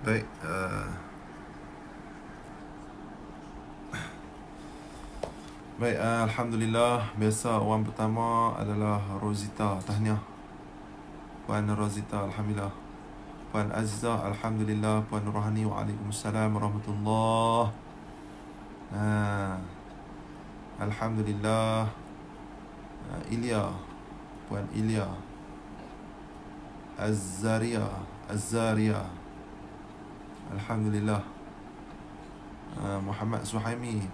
Baik, Alhamdulillah. Biasa orang pertama adalah Rosita. Tahniah Puan Rosita, Alhamdulillah. Puan Azizah, Alhamdulillah. Puan Rohani, Waalaikumsalam warahmatullah. Alhamdulillah. Ilya, Puan Ilya. Azzaria, Alhamdulillah. Muhammad Suhaimi,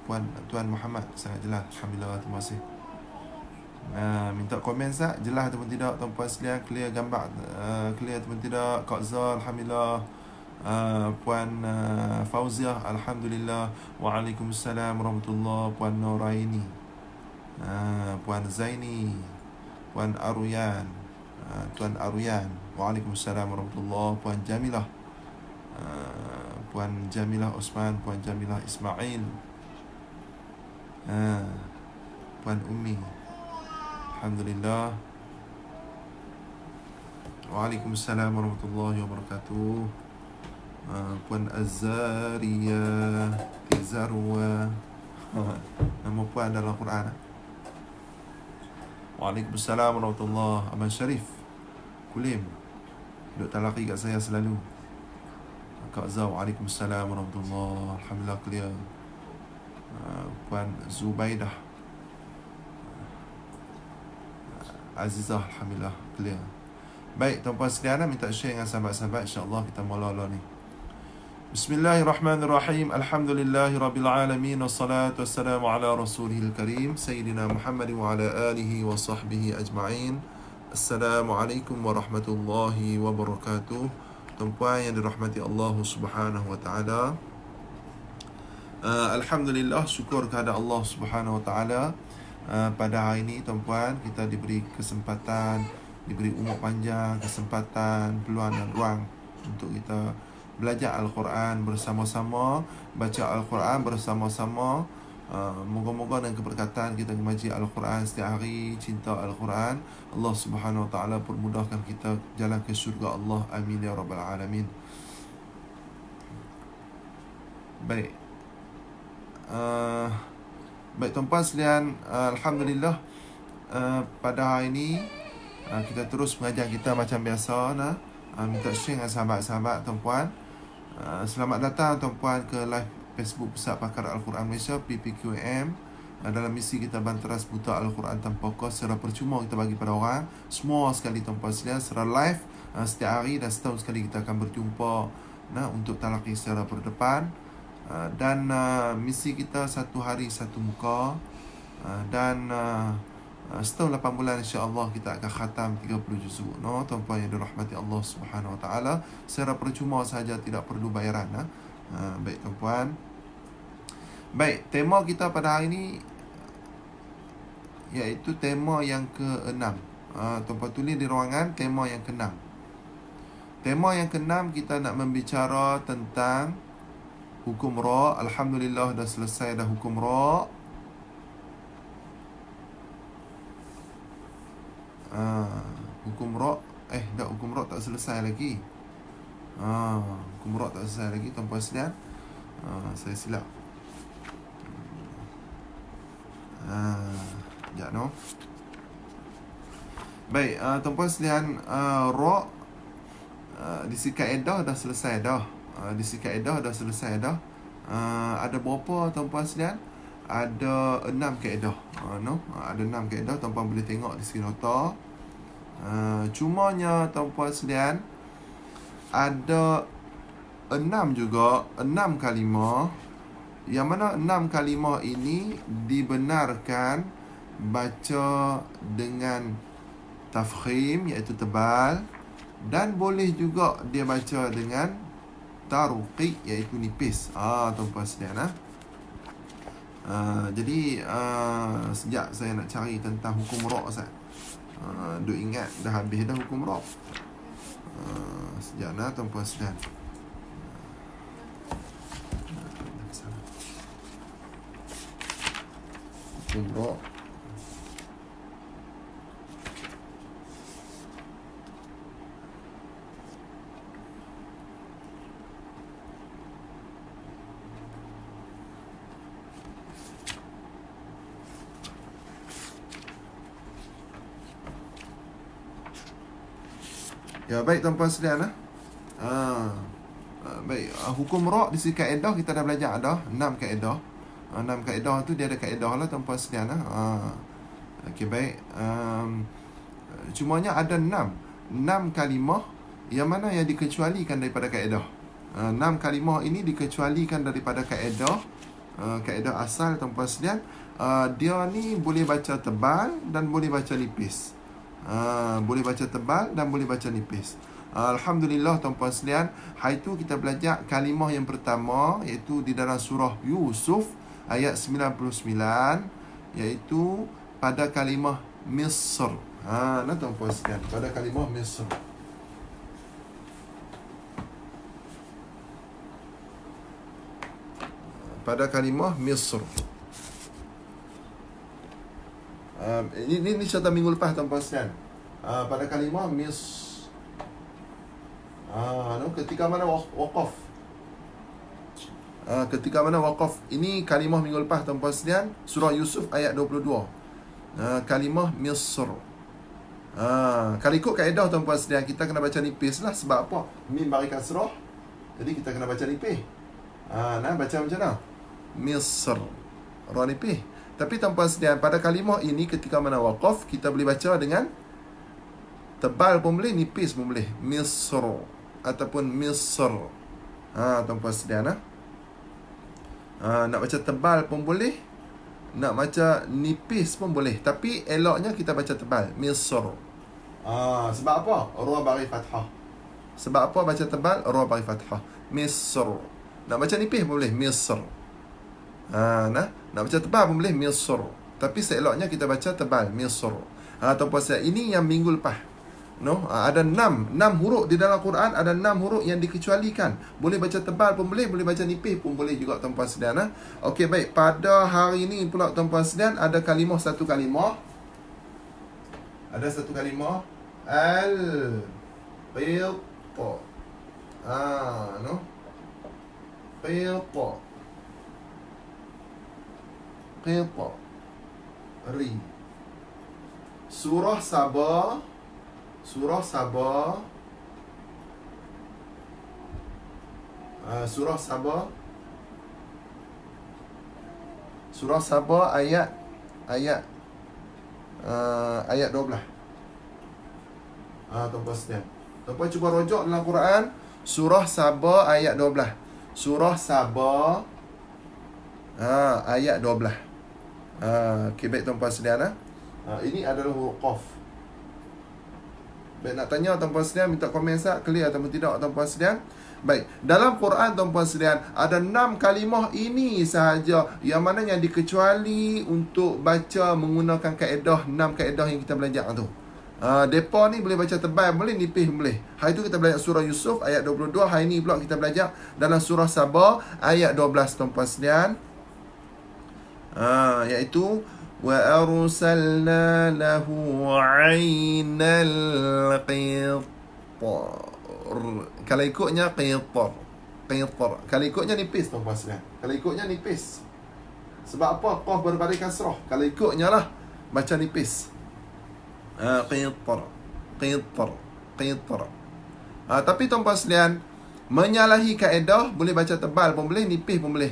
Tuan Muhammad, sangat jelas, Alhamdulillah, terima kasih. Minta komen sah, jelas ataupun tidak tuan-puan sekalian, clear gambar, clear ataupun tidak. Kak Zal, Alhamdulillah. Puan Fauziah, Alhamdulillah. Waalaikumsalam warahmatullah. Puan Noraini, Puan Zaini, Puan Aruyan, Tuan Aruyan, Waalaikumsalam warahmatullah. Puan Jamilah, Puan Jamilah Osman, Puan Jamilah Ismail, Puan Ummi, Alhamdulillah. Waalaikumsalam warahmatullahi wabarakatuh. Puan Azaria Tizarwa, nama puan dalam Quran. Waalaikumsalam warahmatullahi. Abang Syarif Kulim duduk talaki kat saya selalu. Kak Zau, Waalaikumsalam warahmatullahi. Alhamdulillah, clear. Puan Zubaidah Azizah, Alhamdulillah, clear. Baik, tuan-puan sekalian, minta share dengan sahabat-sahabat. InsyaAllah kita mula ni. Bismillahirrahmanirrahim. Alhamdulillahi rabbil alamin. Wassalatu wassalamu ala rasulihil karim Sayyidina Muhammad wa ala alihi wa sahbihi ajma'in. Assalamualaikum warahmatullahi wabarakatuh. Tuan-puan yang dirahmati Allah subhanahu wa ta'ala, Alhamdulillah, syukur kepada Allah subhanahu wa ta'ala. Pada hari ini tuan-puan, kita diberi kesempatan, diberi umur panjang, kesempatan, peluang dan ruang untuk kita belajar Al-Quran bersama-sama, baca Al-Quran bersama-sama. Moga-moga dengan keberkatan kita mengaji Al-Quran setiap hari, cinta Al-Quran, Allah subhanahu wa ta'ala permudahkan kita jalan ke syurga Allah. Amin ya rabbal alamin. Baik, baik tuan-puan sekalian, Alhamdulillah, pada hari ini kita terus mengajar kita macam biasa. Minta share dengan sahabat-sahabat tuan-puan. Selamat datang tuan-puan ke live Facebook Pusat Pakar Al-Quran Malaysia, PPQM. Dalam misi kita banteras buta Al-Quran tanpa kos secara percuma kita bagi pada orang semua sekali tuan-puan sekalian, secara live setiap hari, dan setahun sekali kita akan berjumpa untuk talaqi secara berdepan. Dan misi kita satu hari satu muka, dan setahun 8 bulan insya-Allah kita akan khatam 30 juzuk. Tuan-puan yang dirahmati Allah Subhanahu wa taala, secara percuma saja, tidak perlu bayaran. Baik tuan-puan. Baik, tema kita pada hari ini iaitu tema yang ke-6. Tuan-puan tulis di ruangan tema yang ke-6. Tema yang ke-6 kita nak membicara tentang hukum ra'. Alhamdulillah dah selesai dah hukum ra'. Hukum ra' hukum ra' tak selesai lagi. Hukum ra' tak selesai lagi tuan-puan sekalian. Saya silap. Sekejap Baik, tuan-puan sekalian, ra' di sisi kaedah dah selesai dah. Ada berapa tuan-puan sekalian? Ada 6 kaedah. Ada 6 kaedah, tuan-puan boleh tengok di sini nota. Cumanya tuan-puan sekalian, ada 6 kalimah, yang mana 6 kalimah ini dibenarkan baca dengan tafkhim, iaitu tebal, dan boleh juga dia baca dengan taruqiq, iaitu nipis. Tuan-puan sekalian, jadi sejak saya nak cari tentang hukum ra' Ustaz, duk ingat dah habis dah hukum ra'. Sejak tuan-puan sekalian. Hukum ra'. Ya, baik tuan-puan sekalian. Baik, hukum ra' di segi kaedah kita dah belajar dah 6 kaedah. 6 kaedah tu dia ada kaedah lah tuan-puan sekalian. Okey, baik. Cumanya ada 6 kalimah yang mana yang dikecualikan daripada kaedah. 6 kalimah ini dikecualikan daripada kaedah. Kaedah asal tuan-puan sekalian. Dia ni boleh baca tebal dan boleh baca nipis. Boleh baca tebal dan boleh baca nipis. Alhamdulillah tuan-puan sekalian, hari tu kita belajar kalimah yang pertama, iaitu di dalam surah Yusuf ayat 99, iaitu pada kalimah Misr. Nah tuan-puan sekalian, pada kalimah Misr. Pada kalimah Misr. Ini cerita minggu lepas tuan-puan sekalian. Pada kalimah Misr. Ketika mana waqaf. Ketika mana waqaf. Ini kalimah minggu lepas tuan-puan sekalian, surah Yusuf ayat 22. Kalimah Misr. Kalau ikut kaedah tuan-puan sekalian, kita kena baca nipis lah. Sebab apa? Mim bagi kasrah, jadi kita kena baca nipis. Baca macam mana? Misr. Ra nipis. Tapi tuan-puan sekalian, pada kalimah ini ketika mana waqaf, kita boleh baca dengan tebal pun boleh, nipis pun boleh. Misr ataupun Misr. Tuan-puan sekalian, nak baca tebal pun boleh, nak baca nipis pun boleh. Tapi eloknya kita baca tebal, Misr. Sebab apa? Ra bagi fathah. Sebab apa baca tebal? Ra bagi fathah. Misr. Nak baca nipis pun boleh, Misr. Nak baca tebal pun boleh, Misr. Tapi seeloknya kita baca tebal, Misr. Tuan-puan sekalian, ini yang minggu lepas. Ada 6 huruf di dalam Quran, ada 6 huruf yang dikecualikan. Boleh baca tebal pun boleh, boleh baca nipis pun boleh juga tuan-puan sekalian. Okey, baik. Pada hari ini pula tuan-puan sekalian, ada kalimah, satu kalimah. Ada satu kalimah al-qita. Qita. Ri. Surah Sabah. Surah Sabah. Surah Sabah. Surah Sabah ayat 12. Tuan-puan sekalian, tuan-puan cuba rujuk dalam Quran. Surah Sabah ayat 12. Surah Sabah ayat 12. Okay, baik tuan-puan sekalian. Ini adalah huruf Qaf. Baik, nak tanya tuan-puan sekalian, minta komen sah, clear ataupun tidak tuan-puan sekalian. Baik, dalam Quran tuan-puan sekalian, ada 6 kalimah ini sahaja yang mana yang dikecuali untuk baca menggunakan kaedah, 6 kaedah yang kita belajar tu. Depa ni boleh baca tebal, boleh nipis, boleh. Hari tu kita belajar surah Yusuf ayat 22. Hari ni pula kita belajar dalam surah Sabah ayat 12 tuan-puan sekalian. Iaitu wa arsalna lahu 'ainal qitar. Kalau ikutnya qitar. Kalau ikutnya nipis tuan-puan sekalian. Kalau ikutnya nipis. Sebab apa? Qaf berbaris kasrah. Kalau ikutnya lah baca nipis. Qitar. Tapi tuan-puan sekalian, menyalahi kaedah, boleh baca tebal pun boleh, nipis pun boleh.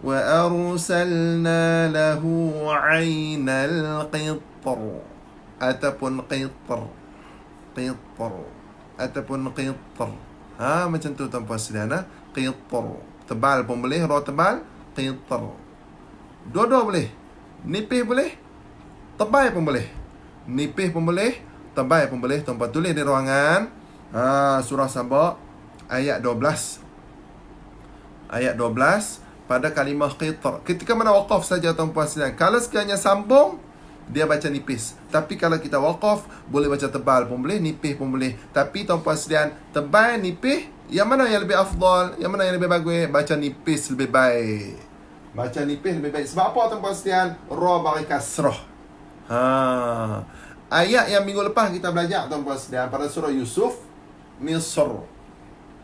Wa arsalna lahu 'ainal qitar ataupun qitar ataupun qitar. Macam tu tuan-puan sekalian. Qitar. Tebal pun boleh, ra tebal, qitar. Dua-dua boleh. Nipis boleh, tebal pun boleh. Nipis pun boleh, tebal pun boleh. Tuan-puan tulis di ruangan. Surah Sabah ayat 12. Ayat 12 pada kalimah qitar. Ketika mana waqaf saja tuan-puan sekalian. Kalau sekiranya sambung, dia baca nipis. Tapi kalau kita waqaf, boleh baca tebal pun boleh, nipis pun boleh. Tapi tuan-puan sekalian, tebal, nipis, yang mana yang lebih afdal? Yang mana yang lebih bagus? Baca nipis lebih baik. Baca nipis lebih baik. Sebab apa tuan-puan sekalian? Ra bagi kasrah. Ayat yang minggu lepas kita belajar tuan-puan sekalian pada surah Yusuf, Misr.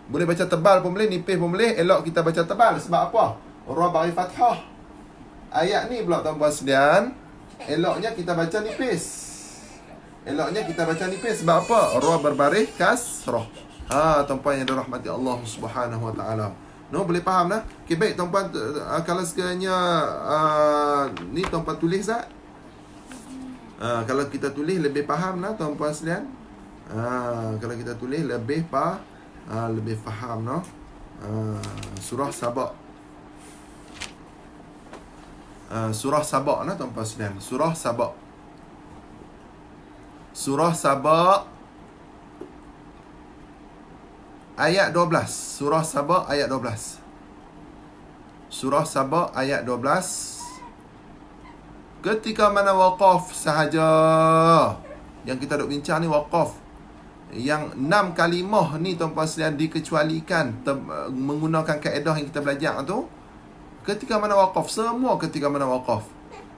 Boleh baca tebal pun boleh, nipis pun boleh. Elok kita baca tebal. Sebab apa? Ra bagi fathah. Ayat ni pula tuan-puan sekalian, eloknya kita baca nipis. eloknya kita baca nipis. Sebab apa? Ra berbaris kasrah. Tuan-puan yang dirahmati Allah Subhanahu Wa Taala. No, boleh faham dah? Okay, baik tuan-puan, kalau sekiranya ni tuan-puan tulis tak? Kalau kita tulis lebih faham lah tuan-puan sekalian. Kalau kita tulis lebih faham, no? Surah Sabak. Surah Sabak nah tuan-puan sekalian. Surah Sabak. Surah Sabak ayat 12. Surah Sabak ayat 12. Surah Sabak ayat 12. Ketika mana waqaf sahaja. Yang kita duk bincang ni waqaf. Yang 6 kalimah ni tuan-puan sekalian dikecualikan menggunakan kaedah yang kita belajar tu. Ketika mana waqaf, semua ketika mana waqaf.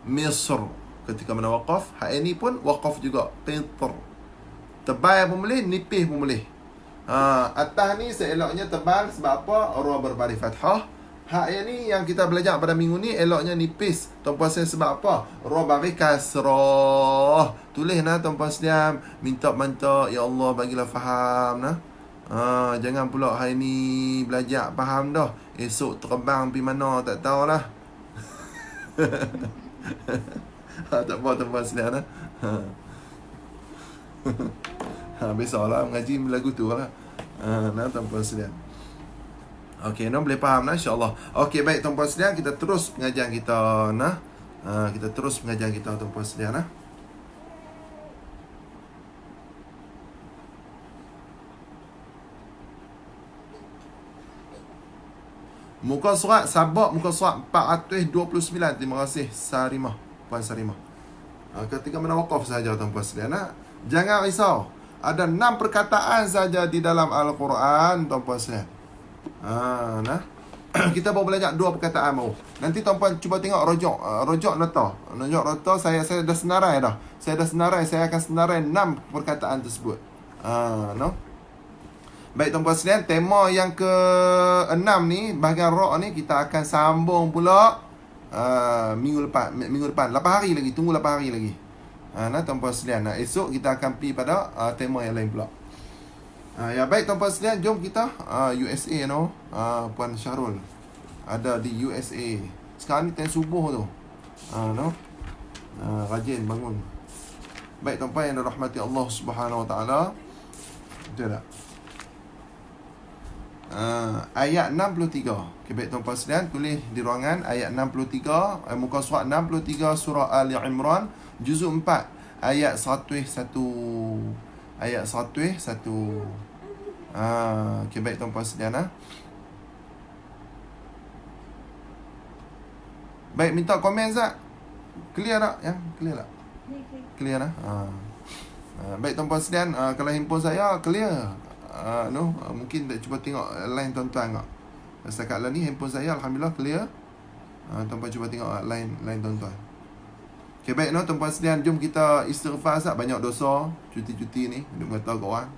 Misr ketika mana waqaf, hak ini pun waqaf juga. Qitr. Tebal pun boleh, nipis pun boleh. Atas ni seeloknya tebal sebab apa? Ra berbaris fathah. Hak yang ni yang kita belajar pada minggu ni eloknya nipis. Tuan-puan sekalian sebab apa? Ra baris kasrah. Tulis nah tuan-puan sekalian, minta ya Allah bagilah faham nah. Jangan pula hari ni belajar faham dah. Esok terbang pergi mana tak tahulah. Tak apa tuan-puan sekalian nah. Besoklah mengaji lagu tu lah. Nah tuan-puan sekalian. Okey, boleh faham lah insya-Allah. Okey, baik tuan-puan sekalian, kita terus pengajian kita nah. Kita terus pengajian kita tuan-puan sekalian nah. Muka surat Sabak, muka surat 429. Terima kasih Sarimah, Puan Sarimah. Ketika mana waqaf saja tuan-puan sekalian nah. Jangan risau. Ada 6 perkataan saja di dalam Al-Quran tuan-puan sekalian. Nah. Kita baru belajar 2 perkataan baru. Nanti tuan-puan cuba tengok rojok nota. Rojok nota saya dah senarai dah. Saya akan senarai 6 perkataan tersebut. No. Baik tuan-puan sekalian, tema yang ke-6 ni, bahagian ra ni kita akan sambung pula minggu depan 8 hari lagi, tunggu 8 hari lagi. Nah tuan-puan sekalian, esok kita akan pergi pada tema yang lain pula. Ya baik tuan-puan sekalian, jom kita USA no. Puan Syarul ada di USA. Sekarang ni time subuh tu. No. Rajin bangun. Baik tuan-puan yang dirahmati Allah Subhanahu Wa Taala. Betul tak? Ayat 63. Okay, baik tuan-puan sekalian, tulis di ruangan ayat 63, muka surat 63 surah Ali Imran juzuk 4 ayat 101. Ayat 101. Okay, baik tuan-puan sekalian. Baik, minta komen Zak. Clear tak? Ya, clear tak? Clear lah. Baik tuan-puan sekalian, kalau handphone saya clear. No, mungkin cuba tengok line tuan-tuan tak. Setakat lah ni handphone saya alhamdulillah clear. Tuan-tuan cuba tengok line tuan-tuan. Okay, baik no tuan-puan sekalian, jom kita istighfar sat, banyak dosa cuti-cuti ni duk kata kat orang.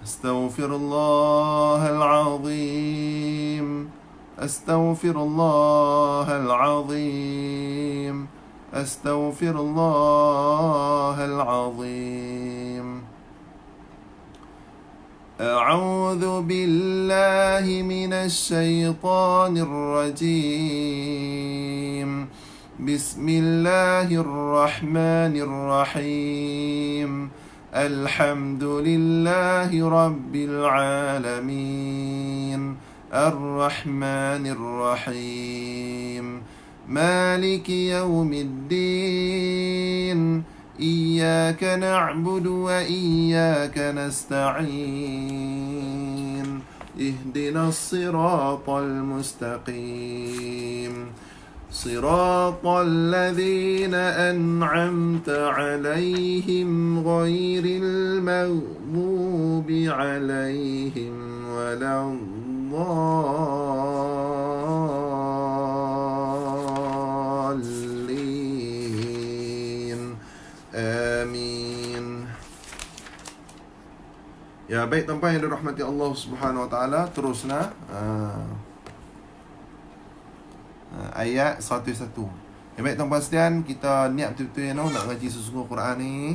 Astaghfirullahalazim. Astaghfirullahalazim. Astaghfirullahalazim. أعوذ بالله من الشيطان الرجيم بسم الله الرحمن الرحيم الحمد لله رب العالمين الرحمن الرحيم مالك يوم الدين إياك نعبد وإياك نستعين اهدنا الصراط المستقيم صراط الذين أنعمت عليهم غير المغضوب عليهم ولا الضالين آمين. Ya baik tuan-tuan yang dirahmati Allah Subhanahu Wa Taala, teruslah ayat 101. Baik tuan-puan sekalian, kita niat betul-betul nak ngaji sesungguh Quran ni.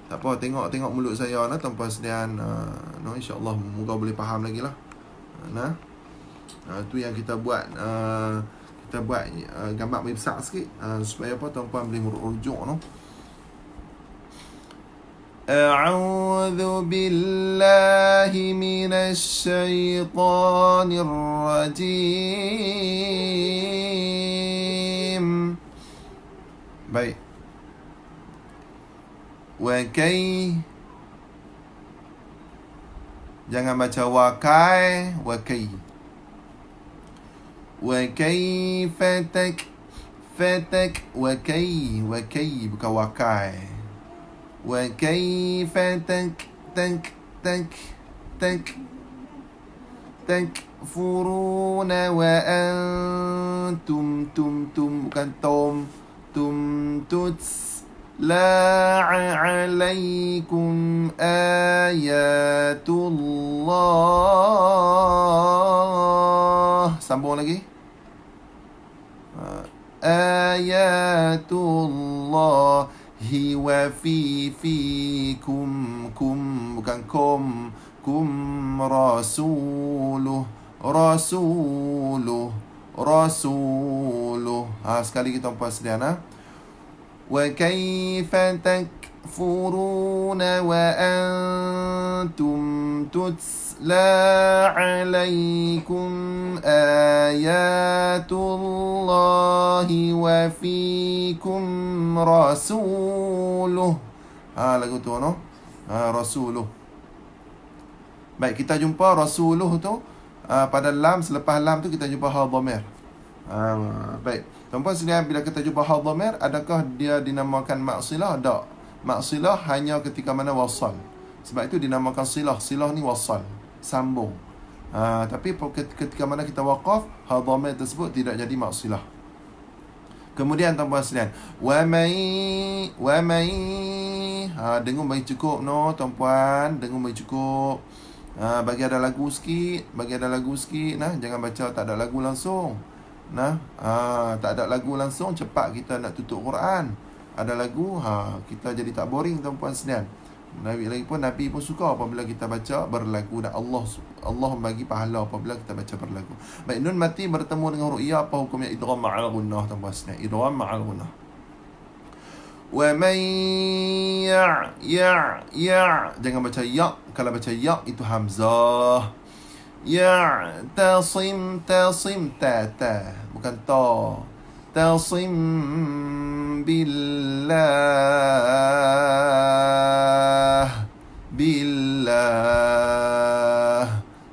Tak apa, tengok mulut saya tuan-puan sekalian. InsyaAllah moga boleh faham lagi lah. Tu yang kita buat gambar lebih besar sikit, supaya apa tuan-puan boleh merujuk A'udzu billahi minasy syaithanir rajim. Baik. Jangan baca wakai, wakai. Wakai fatak wakai bukan wakai. وكيف تكفرون وأنتم bukan تم تتلى عليكم آيات الله. Sambung lagi. آيات الله wa fikum bukan kum rasuluh. Sekali kita tuan-puan sekalian. Wa kaifa takfuruna wa antum tutla alaikum ayatullahi wa fikum rasuluh. Lagu tu rasuluh. Baik, kita jumpa rasuluh tu pada lam, selepas lam tu kita jumpa hal dhamir. Baik, tuan-puan sekalian, bila kita jumpa hal dhamir, adakah dia dinamakan maksilah? Tak. Maksilah hanya ketika mana wasal. Sebab itu dinamakan silah. Silah ni wasal, sambung. Tapi ketika mana kita waqaf, hal dhamir tersebut tidak jadi maksilah. Kemudian tuan-puan sekalian, wa mai dengung bagi cukup tuan-puan, dengung bagi cukup. Bagi ada lagu sikit, jangan baca tak ada lagu langsung. Tak ada lagu langsung, cepat kita nak tutup Quran. Ada lagu, kita jadi tak boring tuan-puan sekalian. Nabi pun suka apabila kita baca berlagu, dan Allah bagi pahala apabila kita baca berlagu. Baik, nun mati bertemu dengan ru'ya, apa hukumnya idgham ma'al gunnah tuan-puan sekalian? Idgham ma'al gunnah. Wa man jangan baca ya. Kalau baca ya itu hamzah. Tasim ta bukan ta. Tasim billah.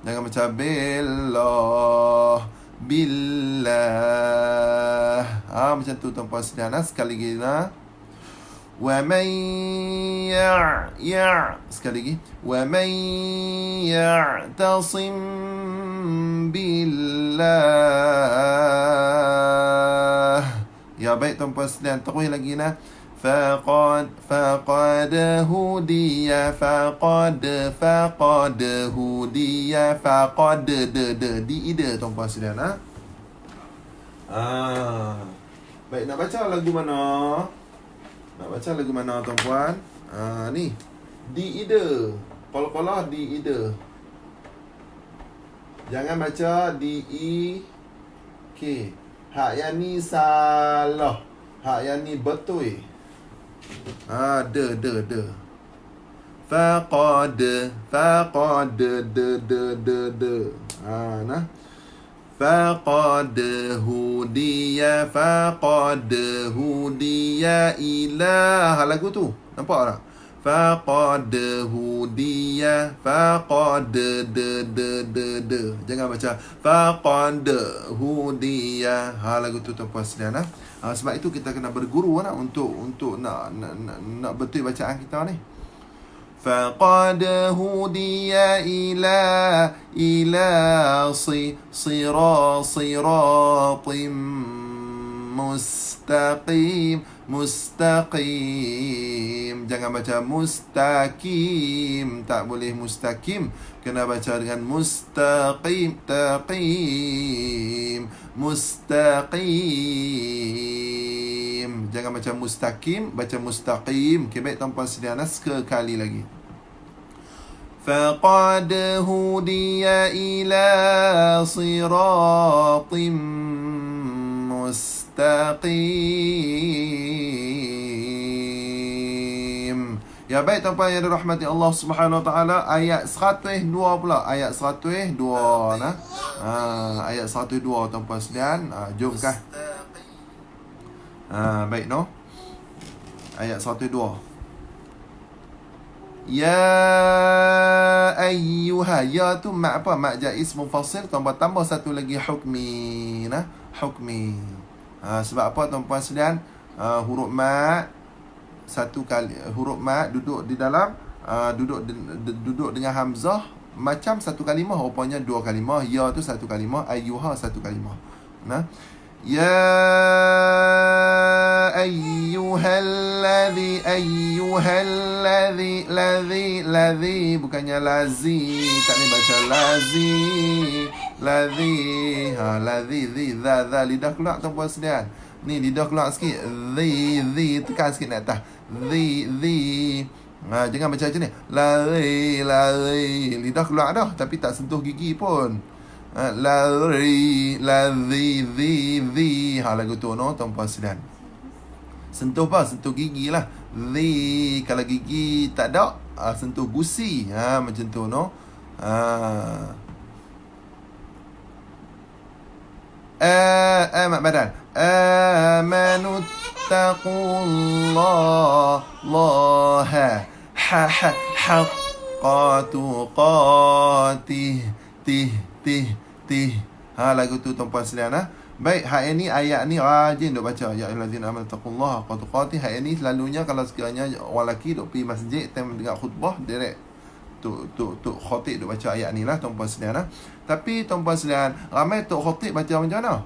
Jangan baca billah. Macam tu tuan-puan sekalian. Sekali lagi wa man sekali lagi, wa man ya'tasim billah. Ya, baik tuan-puan sekalian, terus lagi faqad hudiya di ida tuan-puan sekalian. Baik, nak baca lagu mana? Tuan-puan? Ni di ida. Qala di ida. Jangan baca di i k. Hak yang ni salah. Hak yang ni betul. De. Faqad de. Faqad hudiya ilah. Lagu tu nampak tak? Faqad hudiya de. Jangan baca faqad hudiya. Lagu tu tuan-puan sekalian. Sebab itu kita kena berguru untuk nak betul bacaan kita ni. فقد هدي إلى صراط mustaqim, mustaqim. Jangan baca mustaqim, tak boleh mustaqim, kena baca dengan mustaqim, taqim, mustaqim. Jangan baca mustaqim, baca mustaqim. Okay, baik tuan-puan sekalian, sekali lagi. فقد هدي إلى صراط مستقيم. Ya, baik tuan-puan yang dirahmati Allah Subhanahu Wa Taala, ayat 102 pula, ayat 102 nah. Ayat 102 tuan-puan sekalian, jom kah. Baik no. Ayat 102. Ya ayyuha, ya tu mak apa? Mak jaiz munfasil, tambah satu lagi hukmi nah, hukmi. Sebab apa tuan-puan sekalian? Huruf mat satu kali, huruf mat duduk di dalam duduk dengan hamzah macam satu kalimah, rupanya dua kalimah. Ya tu satu kalimah, ayyuha satu kalimah. Nah, ya ayyuhalladzi, ladzi, bukannya lazi, tak boleh baca lazi, ladzi. Ladzi, za, lidah keluar tuan-puan sekalian. Ni lidah keluar sikit, zi, tekan sikit nak atas, zi. Jangan baca macam ni, lari, lidah keluar dah tapi tak sentuh gigi pun. Lari, zi. Lagu tu no tuan-puan sekalian. Sentuh apa? Sentuh gigi lah. Zi, kalau gigi tak ada, sentuh gusi. Macam tu no. Mak badan. Amanu taqullaha haqqa tuqatih, tih. Lagu tu tuan-puan sekalian. Baik, ini ayat ni rajin duk baca. Ya ayyuhallazina amanu taqullaha haqqa tuqatih. Ayat ni selalunya kalau sekiranya orang lelaki duk pergi masjid time dengar khutbah, direct tok khatib duk baca ayat ni lah tuan-puan sekalian. Tapi tuan-puan sekalian, ramai tok khatib baca macam mana?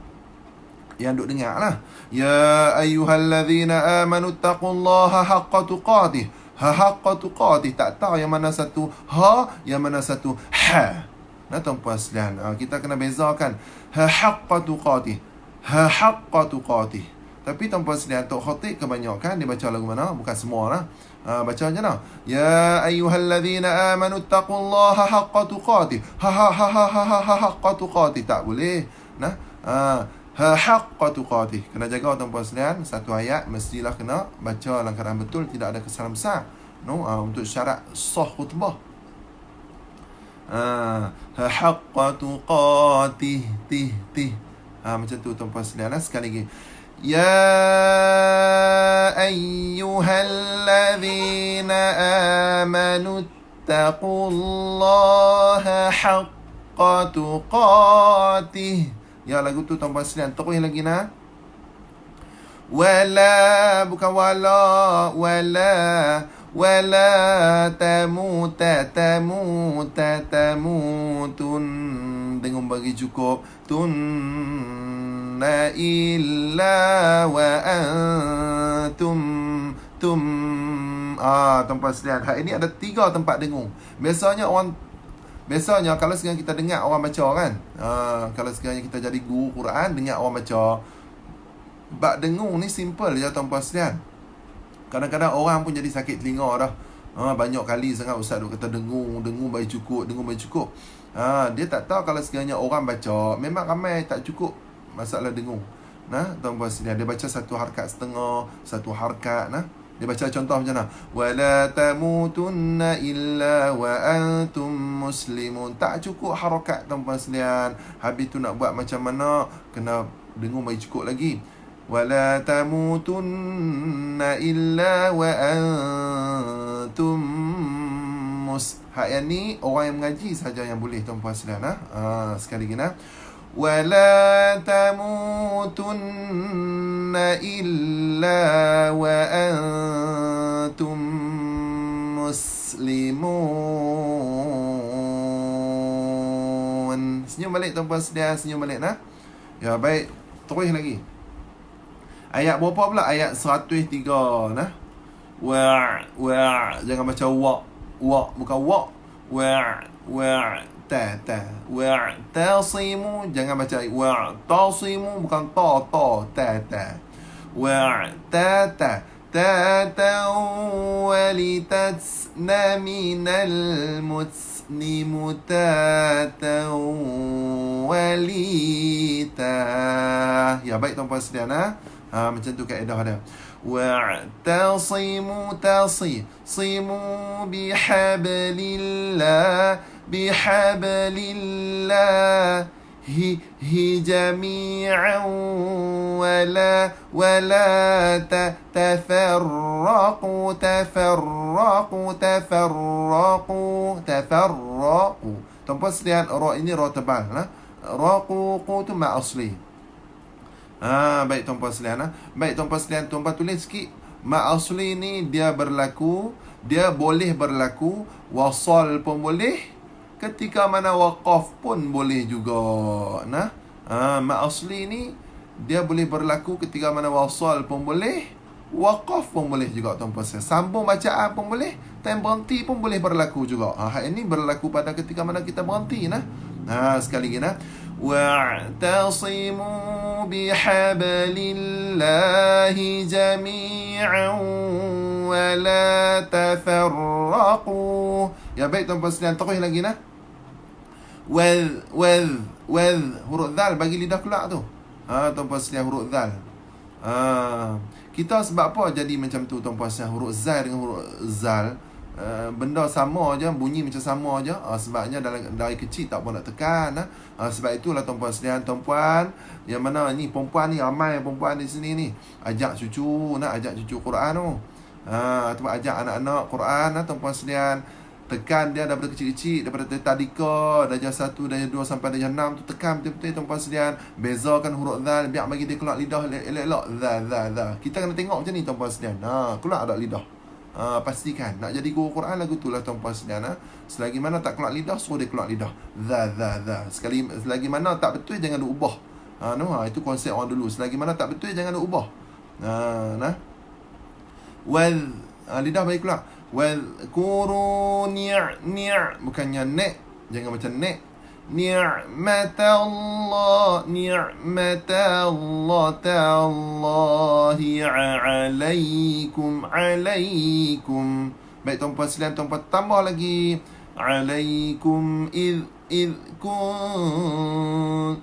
Yang duk dengar lah. Ya ayyuhallazina amanu taqullaha haqqa tuqatih. Haqqa tuqatih, tak tahu yang mana satu ha, yang mana satu ha. Nah tuan-puan sekalian, kita kena bezakan haqqa tuqatih, haqqa tuqatih. Tapi tuan-puan sekalian, tok khatib kebanyakan dia baca lagu mana? Bukan semua lah. Baca macam mana? Ya ayyuhallazina amanu taqullaha haqqa tuqatih. Haqqa tuqatih, tak boleh. Nah, haqqa tuqatih. Kena jaga tuan-puan sekalian, satu ayat mestilah kena baca dalam keadaan betul, tidak ada kesalahan besar. No, untuk syarat sah khutbah. Haqqa tuqatih, tih. Macam tu tuan-puan sekalian. Sekali lagi. Ya ayyuhallazina amanu taqullaha haqqa tuqatih. Ya, lagu tu tuan-puan sekalian. Terus lagi nah. Wala, bukan wala, wala tamutun, dengan bagi cukup, tunna illa wa antum, tuan-puan sekalian, ini ada 3 tempat dengung. Biasanya kalau sekarang kita dengar orang baca kan, kalau sekarang kita jadi guru Quran, dengar orang baca, bab dengung ni simple je tuan-puan sekalian. Kadang-kadang orang pun jadi sakit telinga dah. Banyak kali sangat ustaz duk kata dengung bagi cukup. Dia tak tahu kalau sekiranya orang baca, memang ramai tak cukup masalah dengung. Nah, tuan-puan sekalian, dia baca satu harakat setengah, satu harakat nah. Dia baca contoh macam mana? Wala tamutunna illa wa antum muslimun. Tak cukup harakat tuan-puan sekalian. Habis tu nak buat macam mana? Kena dengung bagi cukup lagi. Wala tamutunna illa wa antum yang ni orang yang mengaji saja yang boleh tuan-puan sekalian. Sekali lagi nah. Wala tamutunna illa wa antum muslimun. Senyum balik tuan-puan sekalian, senyum balik nah. Ya, baik. Terus lagi. Ayat berapa pula? Ayat 103 nah. Jangan baca bukan ta. Tasimu, jangan baca tasimu, bukan ta. Ta walitasna minal muslimu ta walita. Ya, baik tuan-puan sekalian. Macam tu kaedah dia. Wa'tasimu simu bihablillah jami'an wala tafarraqu. Tuan-puan sekalian, ra ini ra tebal, raqu tu ma asli. Baik tuan-puan sekalian. Baik tuan-puan sekalian, tuan-puan tulis sikit. Ma asli ni dia boleh berlaku, wasal pun boleh, ketika mana waqaf pun boleh juga. Ma asli ni dia boleh berlaku ketika mana wasal pun boleh, waqaf pun boleh juga tuan-puan sekalian. Sambung bacaan pun boleh, time berhenti pun boleh berlaku juga. Ini berlaku pada ketika mana kita berhenti sekali lagi wa'tasimu bihablillahi jami'an wa la tafarraqu. Ya, baik tuan-puan sekalian, terus lagi huruf zal bagi lidah keluar tu. Tuan-puan sekalian, huruf zal. Kita sebab apa jadi macam tu tuan-puan sekalian? Huruf zal dengan huruf zal, benda sama je, bunyi macam sama je. Sebabnya dari kecil tak pun nak tekan. Sebab itulah tuan-puan sekalian, tuan-puan yang mana ni perempuan ni, ramai perempuan di sini ni ajak cucu Quran tu. Ataupun ajak anak-anak Quran tuan-puan sekalian, tekan dia daripada kecil-kecil, daripada tadika darjah 1, darjah 2 sampai darjah 6 tu, tekan betul-betul tuan-puan sekalian. Bezakan huruf zal, biar bagi dia keluar lidah elok-elok. Zal. Kita kena tengok macam ni tuan-puan sekalian. Keluar tak lidah. Pastikan nak jadi guru Quran lagu tu lah tuan-puan sekalian. Selagi mana tak keluar lidah, suruh dia keluar lidah. Selagi mana tak betul, jangan diubah. Itu konsep orang dulu. Selagi mana tak betul, jangan diubah. Lidah bagi keluar. Wadhkuru bukannya nek, jangan macam nek. Ni'matallahi alaikum. Baik tuan-puan sekalian, tuan-puan tambah lagi alaikum id kuntum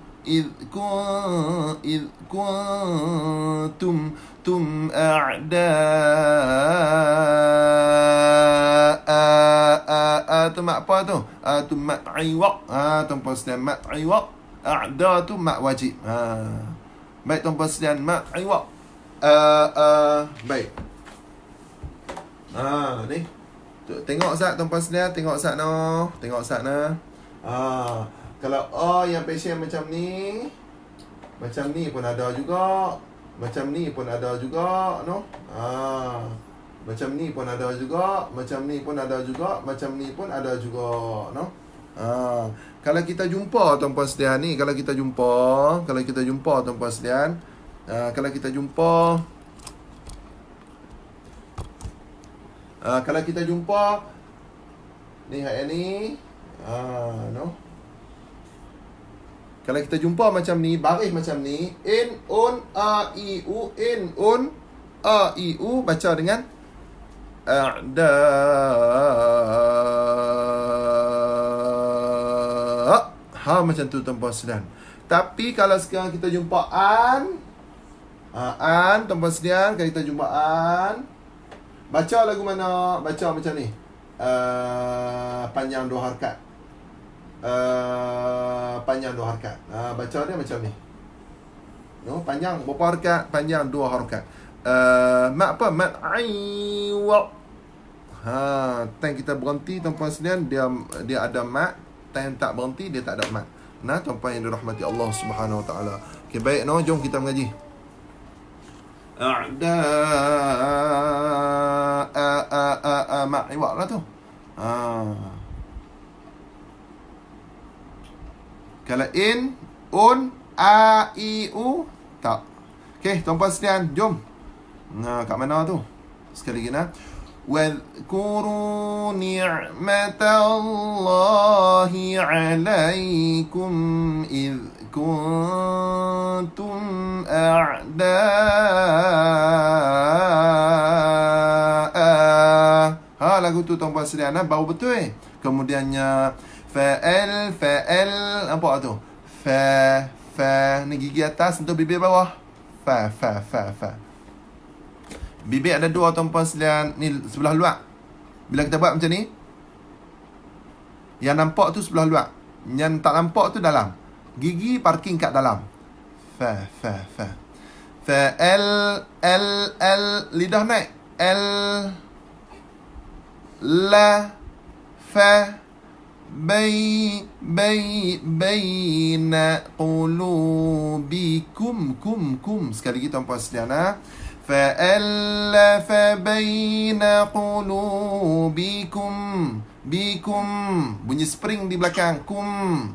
tu mak apa tu? Tu mak iwaq. Tuan-puan sekalian, mak iwaq. A'da tu mak wajib. Baik tuan-puan sekalian, mak iwaq. Baik. Ni. Tengok Ustaz tuan-puan sekalian, tengok Ustaz kalau yang passion macam ni pun ada juga. Macam ni pun ada juga, macam ni pun ada juga, macam ni pun ada juga, macam ni pun ada juga, kalau kita jumpa tuan-puan sekalian ni, kalau kita jumpa tuan-puan sekalian, kalau kita jumpa ni ayat ni, kalau kita jumpa macam ni, baris macam ni, in, un, a, i, u, in, un, a, i, u, baca dengan a'da. Macam tu tuan-puan sekalian. Tapi kalau sekarang kita jumpa an, tuan-puan sekalian, kalau kita jumpa an, baca lagu mana? Baca macam ni, panjang 2 harakat. Panjang 2 harakat. Baca dia macam ni. Panjang berapa harakat? Panjang 2 harakat. Mat apa? Mat aiwaq. Time kita berhenti tuan-puan sekalian, dia ada mat. Time tak berhenti, dia tak ada mat. Tuan-puan yang dirahmati Allah Subhanahu Wa Taala. Okey, baik, jom kita mengaji. A'da mat aiwaq lah tu. Kalau in, un, a, i, u, tak. Okey, tuan-puan sekalian, jom. Kat mana tu? Sekali lagi nah. واذكروا نعمة الله عليكم إذ كنتم أعداء. Lagu tu tuan-puan sekalian, baru betul. Kemudiannya fa'al apa tu? Fa ni gigi atas untuk bibir bawah. Fa. Bibir ada dua tuan-puan sekalian, ni sebelah luar. Bila kita buat macam ni, yang nampak tu sebelah luar, yang tak nampak tu dalam. Gigi parking kat dalam. Fa. L lidah naik. L la fa baina qulubikum kum. Sekali lagi tuan-puan sekalian, فألف بين قلوبكم bikum, bunyi spring di belakang, kum.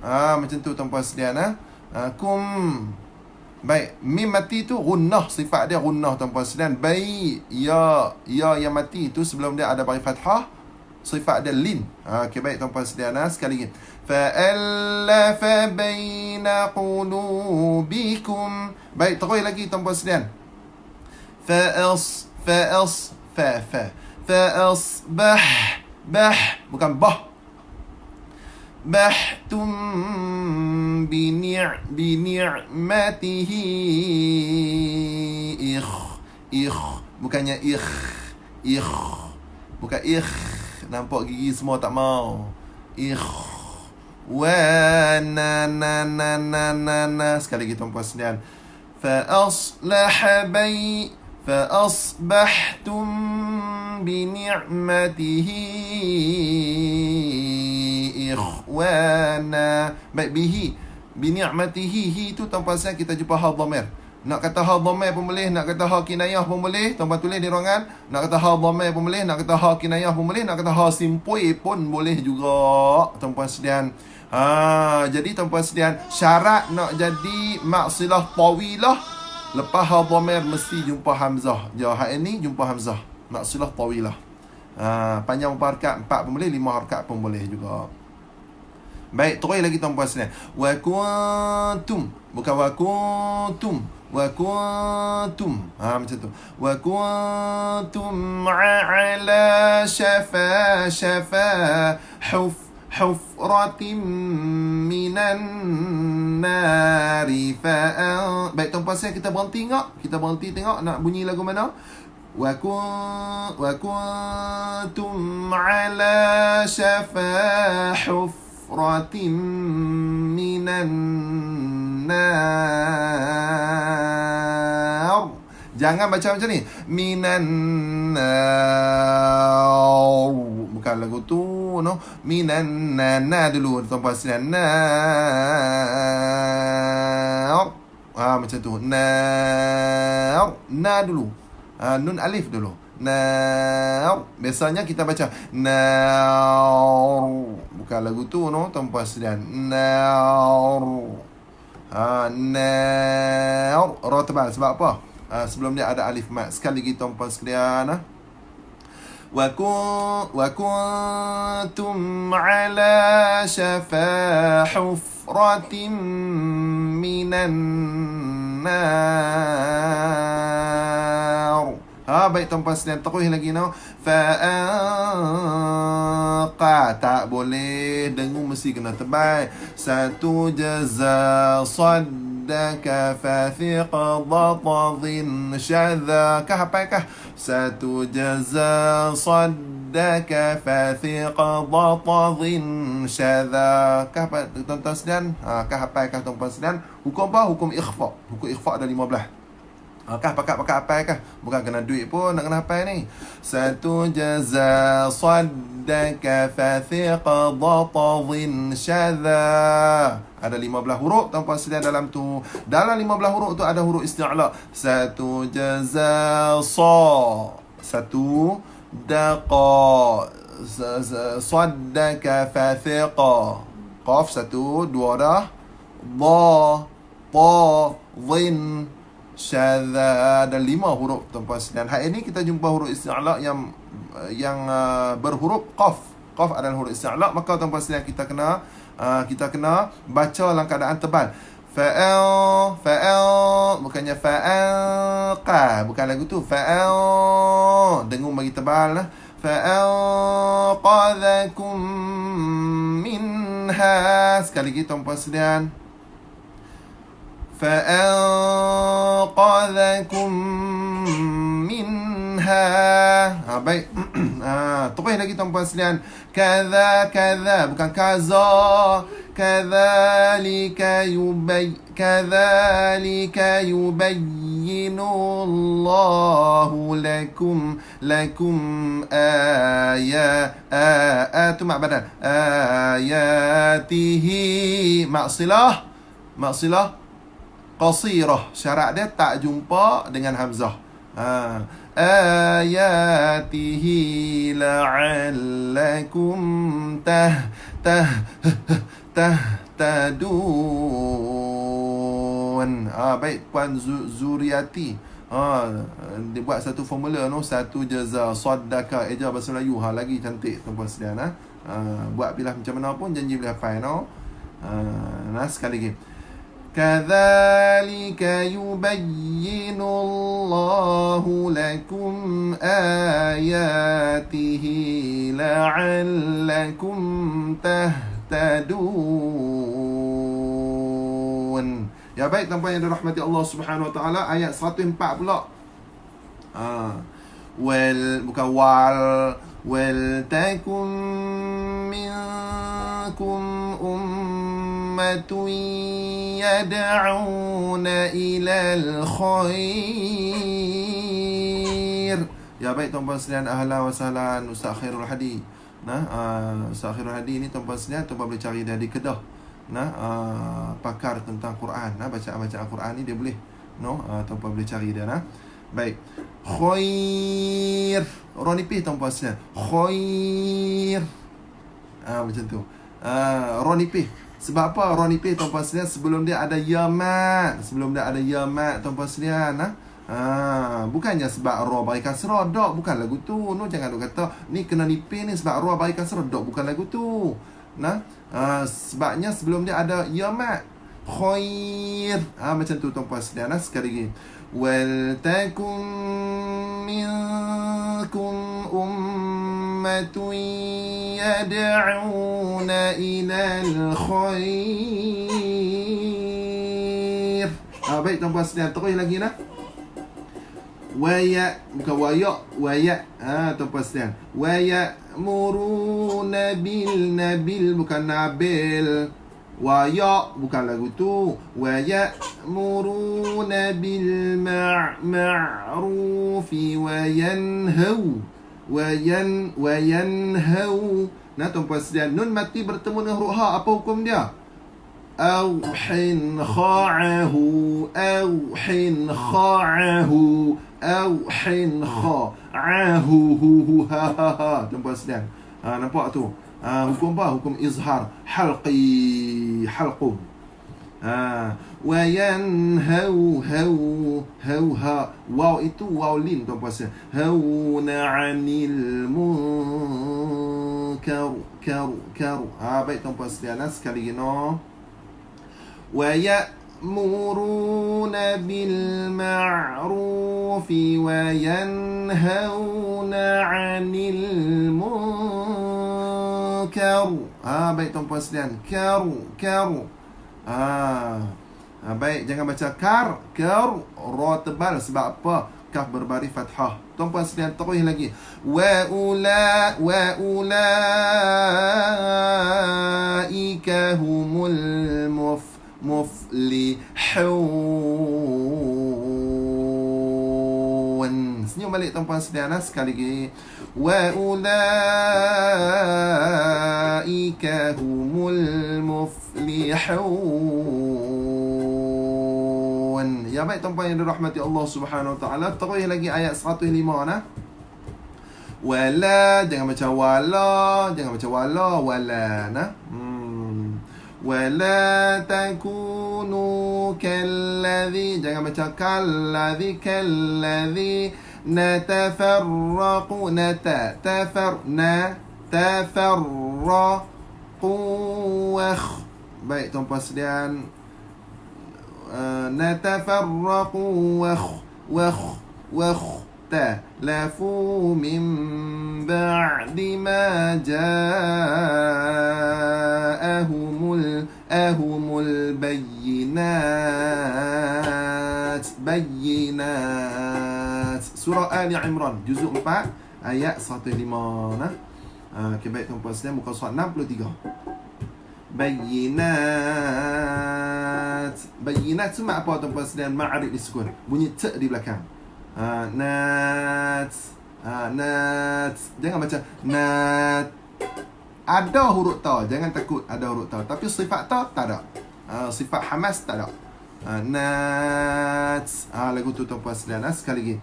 Macam tu tuan-puan sekalian, kum. Baik, mim mati tu gunnah, sifat dia gunnah tuan-puan sekalian. Baik, ya yang mati tu sebelum dia ada bagi fathah, sifat dia lin. Okey, baik tuan-puan sekalian, sekali lagi. Fa'allafa baina qulubikum. Baik, terus lagi tuan-puan sekalian. Fa'asbah, bukan bah. Bahtum bini'matihi bukannya bukan nampak gigi semua tak mau. Na sekali lagi tuan-puan sekalian. فأصبحتم بنعمته إخوانا. Baik, bihi bini'matihi, hi tu tuan-puan sekalian kita jumpa hal dhamir. Nak kata hal dhamir pun boleh, nak kata hal kinayah pun boleh. Tuan-puan tulis di ruangan. Nak kata hal dhamir pun boleh, nak kata hal kinayah pun boleh, nak kata hal simpui pun boleh juga tuan-puan sekalian. Jadi tuan-puan sekalian, syarat nak jadi maksilah tawilah, lepas hal dhamir mesti jumpa hamzah. Hak ini jumpa hamzah, maksilah tawilah. Panjang 4 harakat 4 pun boleh, 5 harakat pun boleh juga. Baik, terus lagi tuan-puan sekalian. Wa kuntum, bukan wa kuntum. Macam tu. Wa kuntum ala syafa hufratin minan nari fa'an. Baik tuan-puan sekalian, kita berhenti tengok nak bunyi lagu mana. Wa kuntum ala syafa hufratin minan nar. Jangan baca macam ni. Minan nar. Bukan lagu tu, no. Minan na dulu tuan-puan sekalian. Nar. Macam tu. Nar. Na dulu. Nun alif dulu. Nar. Biasanya kita baca nar. Bukan lagu tu, no, tuan-puan sekalian. Nar. Nar. Ra tebal sebab apa? Sebelum dia ada alif mat. Sekali lagi tuan-puan sekalian. Wa kuntum ala syafa hufratin minan nar. Baik tuan-puan sekalian, terus lagi no. Fa'aqa, tak boleh dengung, mesti kena tebal. Satu jaza saddaka fathiqa dhatadhin syadha. Apakah? Satu jaza saddaka fathiqa dhatadhin syadha. Apa tuan-tuan sekalian? Apakah tuan-puan sekalian? Hukum apa? Hukum ikhfa. Hukum ikhfa ada 15. Pakat apa kah? Bukan kena duit pun nak kena hafal ni. Satu jaza saddaka fathiqa dhatadhin syadha. Ada 15 huruf tuan-puan sekalian dalam tu. Dalam 15 huruf tu ada huruf isti'la. Satu jaza satu daqa saddaka fathiqa. Qaf satu, dua dah. Ba Dhin, syadza. Ada 5 huruf tuan-puan sekalian. Hari ini kita jumpa huruf isti'la yang berhuruf qaf. Qaf adalah huruf isti'la, maka tuan-puan sekalian kita kena baca dalam keadaan tebal. Fa'al, bukannya fa'alqa, bukan lagu tu. Fa'al, dengung bagi tebal lah. Fa'alqadhakum minha. Sekali lagi tuan-puan sekalian. Fa'alqadhakum minha. Baik. Terus lagi tuan-puan sekalian. Kadza, bukan kaza. Kadzalika yubayyinu Allahu lakum ayatu mak badan ayatihi maksilah qasirah. Syarat dia tak jumpa dengan hamzah. Ayatihi la'allakum tahtadun. Baik Puan Zuriati. Dia buat satu formula satu jaza sadaka eja bahasa Melayu. Lagi cantik tuan-puan sekalian. Buat bila macam mana pun janji boleh hafal sekali lagi. Kadzalika yubayyinu Allahu lakum ayatihi la'allakum tahtadun. Ya baik tuan-puan yang dirahmati Allah Subhanahu wa taala, ayat 104 pula. Bukan wal takum minkum ummatun yad'una ilal khair. Ya baik tuan-puan sekalian, ahlan wa sahlan Ustaz Khairul Hadi. Ustaz Khairul Hadi ni tuan-puan sekalian, tuan-puan boleh cari dia di Kedah. Pakar tentang Quran. Bacaan Quran ni dia boleh. Tuan-puan boleh cari dia. Baik. Khair. Ra nipis tuan-puan sekalian. Khair. Macam tu. Ra nipis. Sebab apa ra nipis tuan-puan sekalian? Sebelum dia ada ya mat. Tuan-puan sekalian. Bukannya sebab ra bagi kasrah. Dok, bukan lagu tu. Jangan duk kata ni kena nipis ni sebab ra bagi kasrah. Dok, bukan lagu tu. Sebabnya sebelum dia ada ya mat. Khair. Macam tu tuan-puan sekalian. Sekali lagi. Wal takum minkum ummatun yad'una ilal khair. Baik tuan-puan sekalian, terus lagi Waya tuan-puan sekalian. Waya'muruna bil bukan nabil. Waya bukan lagu tu. Waya'muruna bil ma'rufi wayanhau. Tuan-puan sekalian, nun mati bertemu dengan huruf ha, apa hukum dia? Auhin kha'ahu tuan-puan sekalian. Nampak tu? Hukum apa? Hukum izhar. Halqu. Wa yanhau waw itu waw lin tuan-puan sekalian. Hauna 'anil munkar. Baik tuan-puan sekalian, sekali lagi wa ya'muruna bil ma'rufi wa yanhauna 'anil munkar. Baik tuan-puan sekalian, karu. Baik, jangan baca kar, ra tebal. Sebab apa? Kaf berbaris fathah. Tuan-puan sekalian, terus lagi. Wa ulaika humul muflihun. Senyum balik tuan-puan sekalian, sekali lagi. Wa ulaika humul muflihun. Ya baik tuan-puan yang dirahmati Allah Subhanahu wa taala, terus lagi ayat 105 Wala, jangan baca wala, wala. ولا تكونوا كالذين kalladhi. Jangan baca kalladhi, kalladhi. Natafarraqu, tafarraqu baik tuan-puan sekalian. Natafarraqu واختلفوا من بعد ما جاءهم البينات. بينات Surah Ali Imran juzuk 4 ayat 15 nah. Okay, baik tuan-puan sekalian, muka surat 63. Bayinat. Bayinat tu mak apa tuan-puan sekalian? Ma'arif disukun, bunyi t di belakang. Nat. Nat. Jangan baca nat. Ada huruf ta, jangan takut ada huruf ta. Tapi sifat ta tak ada. Sifat hamas tak ada. Nat. Lagu tu tuan-puan sekalian. Sekali lagi.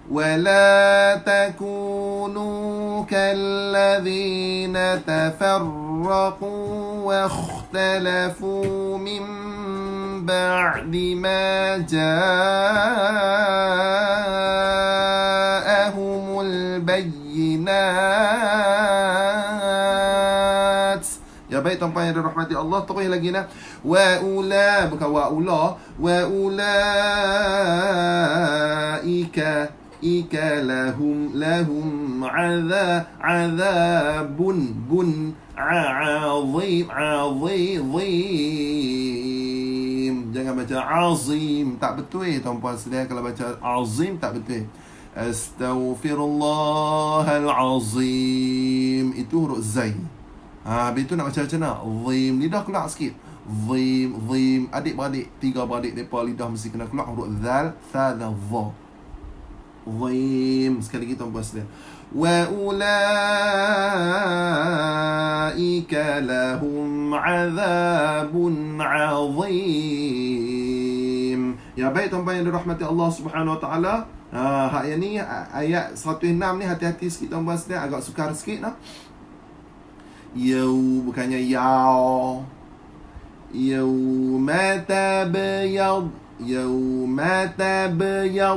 ولا تكونوا كالذين تفرقوا واختلفوا من بعد ما جاءهم البينات. Ya baik tuan-puan yang dirahmati Allah, terus lagi nah. Wa bukan wa ulaika lahum azabun azim. Jangan baca azim, tak betul tuan-puan sekalian. Kalau baca azim tak betul. Astaghfirullahal azim, itu huruf zai. Habis tu nak baca macam mana? Zim, lidah keluar sikit. Zim. Adik-beradik, 3 beradik depa lidah mesti kena keluar huruf zal, tha dan dha. Zim. Sekali lagi tuan-puan sekalian. Wa ulaika lahum azabun azim. Ya baik tuan-puan yang dirahmati Allah Subhanahu wa taala. Hak yang ni ayat 106 ni hati-hati sikit tuan-puan sekalian, agak sukar sikit nah. Bukannya yaw. Yawma tabyad. Tabyad.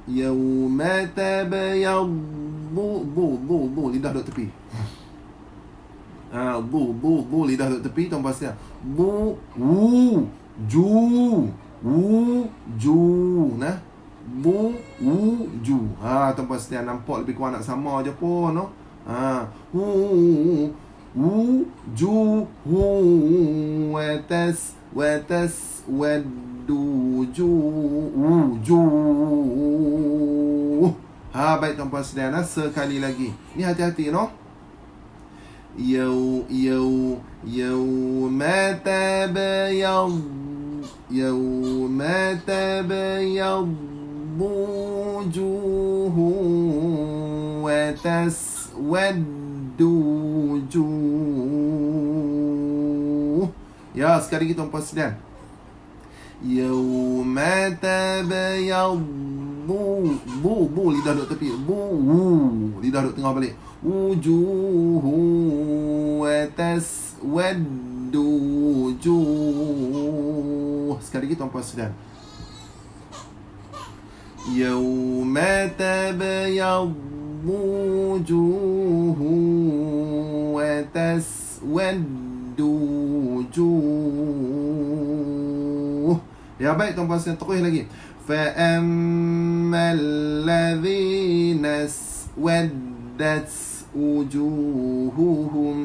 Yawma tabyad. Bu lidah duduk tepi. Bu lidah duduk tepi tuan-puan sekalian. Ju nah. Ju. Tuan-puan sekalian, nampak lebih kurang nak sama je pun no. Wujuhu wujuh. Baik tuan-puan sekalian, sekali lagi. Ni hati-hati no. Yawma tabyad. Yawma tabyad wujuhu wa taswaddu wujuh. Ya, sekali lagi tuan-puan sekalian. Yawma tabyad bu lidah duduk tepi. Lidah duduk tengah balik. Wujuhu wa taswaddu wujuh. Sekali lagi tuan-puan sekalian. Yawma tabyad wujuhu wa taswaddu wujuh. Ya baik tuan-puan sekalian, terus lagi. فَأَمَّا الَّذِينَ اسْوَدَّتْ وُجُوهُهُمْ.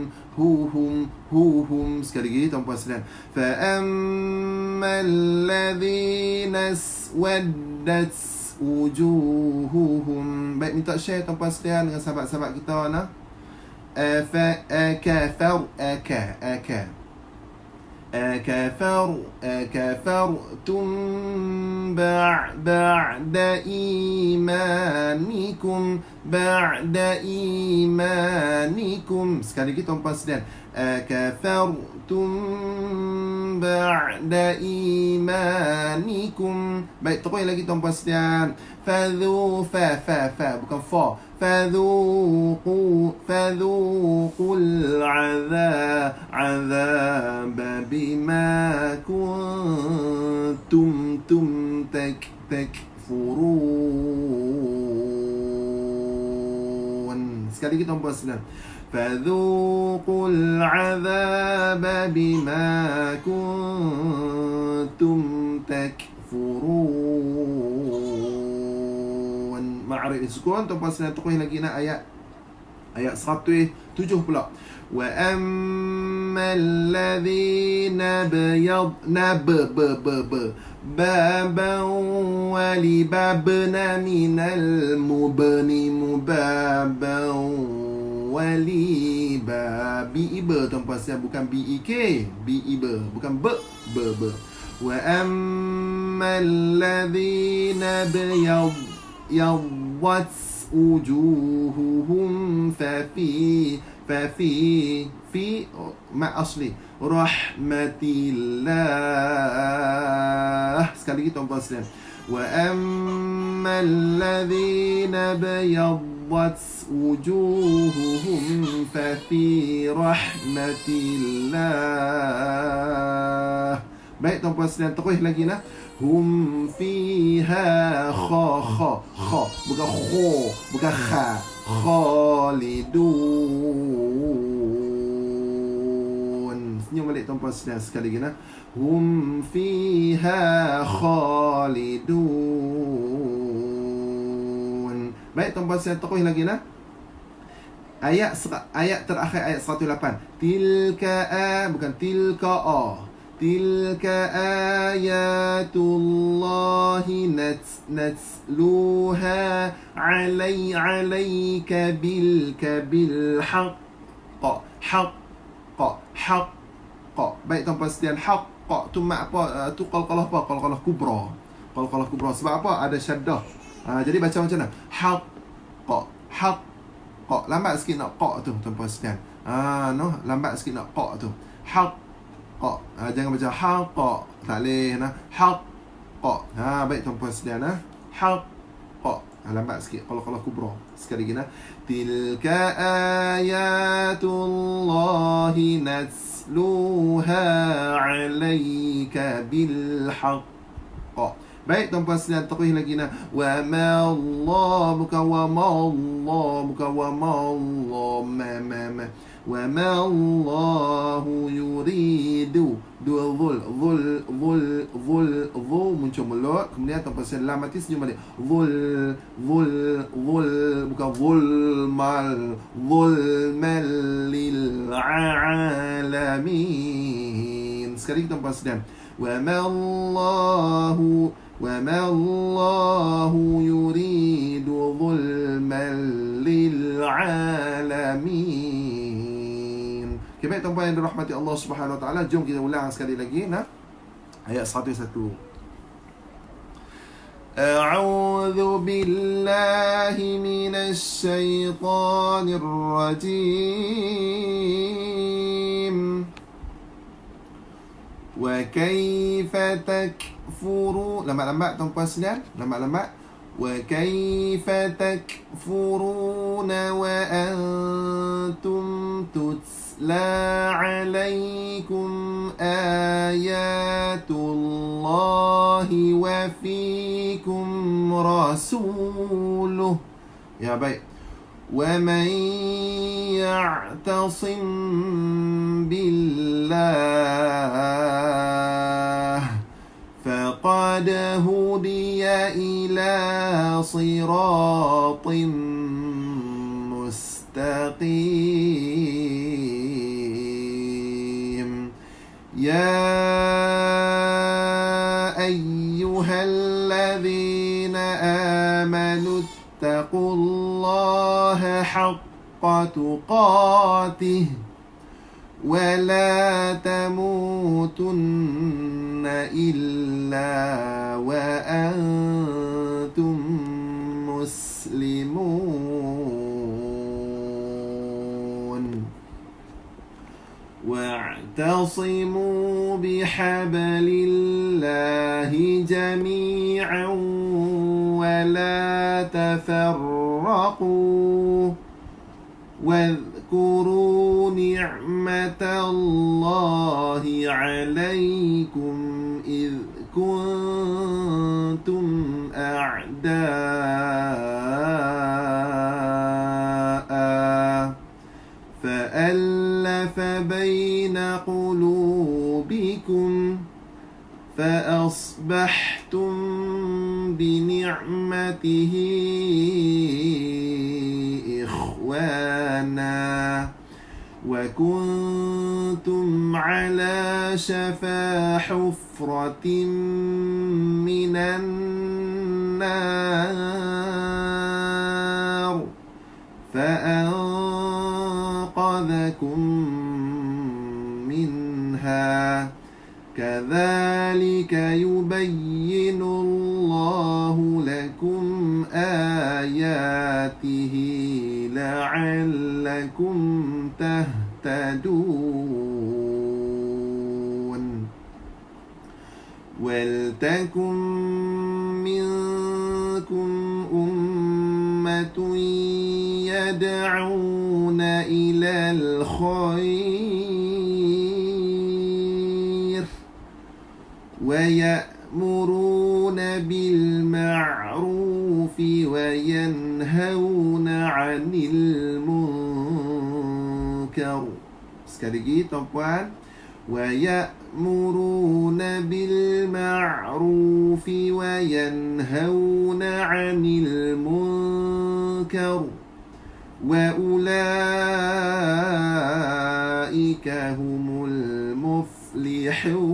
Sekali lagi tuan-puan sekalian. فَأَمَّا الَّذِينَ اسْوَدَّتْ وُجُوهُهُمْ. Baik, minta share tuan-puan sekalian dengan sahabat-sahabat kita nah. أكفرتم بعد إيمانكم. Sekali lagi tuan-puan sekalian. أكفرتم بعد إيمانكم. Baik, terus lagi tuan-puan sekalian. فذو bukan fa. فذوقوا العذاب بما كنتم تكفرون. Sekali lagi tuan-tuan sekalian. فذوقوا العذاب بما كنتم تكفرون. Ma'arif sukun tuan-tuan sekalian, tokoh lagi nak ayat 107 pula. Wa ammal ladzina baban walibabna minal mubni mubaban waliba biiba tuan-puan sekalian, bukan BEK, biiba, bukan be. Wa ammal ladzina yawwat wujuhuhum fi ma asli rahmatillah. Sekali lagi tuan-puan sekalian. Wa ammal ladzina bayaddat wujuhuhum fa fi rahmatillah. Baik tuan-puan sekalian, terus lagi nah. Hum fiha bukan bukan khalidun. Senyum balik tuan-puan sekalian sekali lagi nah. Hum fiha khalidun. Baik tuan-puan sekalian, terus lagi nah. Ayat terakhir ayat 108. Bukan Tilka ayatullahi natsluha alayka bil haqq. Baik tuan-puan sekalian, haqq tu mak apa? Tu qalqalah apa? Qalqalah kubra. Sebab apa? Ada syaddah. Jadi baca macam mana? Haqq. Lambat sikit nak qa tu tuan-puan sekalian. Lambat sikit nak qa tu. Haqq. Jangan baca haqqa, tak boleh nah. Haqqa. Baik tuan-puan sekalian nah. Haqqa. Lambat sikit qalqalah kubra. Sekali lagi nah. Tilka ayatullahi natsluha alayka bil haqq. Baik tuan-puan sekalian, terus lagi nah. Wa ma Allah, bukan wa ma Allah, bukan wa ma Allah, wa ma Allahu yuridu. Dua zul muncul mulut, kemudian tuan-puan sekalian lam mati, senyum balik. Zul bukan zulmal lil alamin. Sekali tuan-puan sekalian. Wa ma Allahu yuridu zulmal lil alamin. Okay, baik tuan-puan yang dirahmati Allah Subhanahu Wa Taala, jom kita ulang sekali lagi nah. Ayat 101. A'udzu billahi minasy syaithanir rajim. Wa kaifa takfuru. Lambat-lambat tuan-puan sekalian, lambat-lambat. Wa kaifa takfuruna wa antum tutla alaikum ayatullahi wa fikum rasuluh. Ya baik. ومن يعتصم بالله فقد هدي إلى صراط مستقيم. يا أيها الذين آمنوا اتقوا الله حق تقاته ولا تموتن إلا وأنتم مسلمون. واعتصموا بحبل الله جميعا ولا تفرقوا تفرقوا واذكروا نعمة الله عليكم إذ كنتم أعداء فألف بين قلوبكم فأصبحتم بنعمته إخوانا وكنتم على شفا حفرة من النار فأنقذكم منها كذلك يبين الله لكم آياته لعلكم تهتدون ولتكن منكم أمة يدعون إلى الخير ويأمرون بالمعروف وينهون عن المنكر. Sekali lagi tuan-puan, ويأمرون بالمعروف وينهون عن المنكر وأولئك هم المفلحون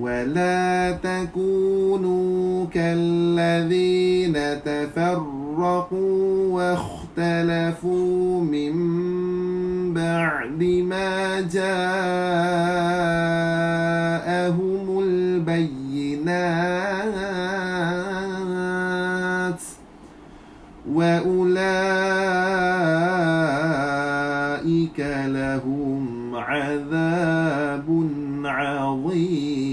ولا تكونوا كالذين تفرقوا واختلفوا من بعد ما جاءهم البينات وأولئك لهم عذاب عظيم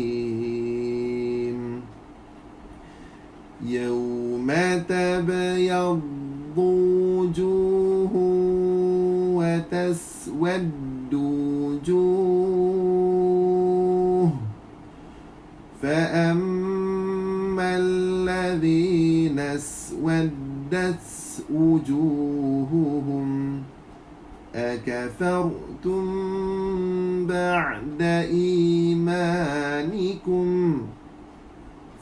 يوم تبيض وجوه وتسود وجوه فأما الذين اسودت وجوههم أكفرتم بعد إيمانكم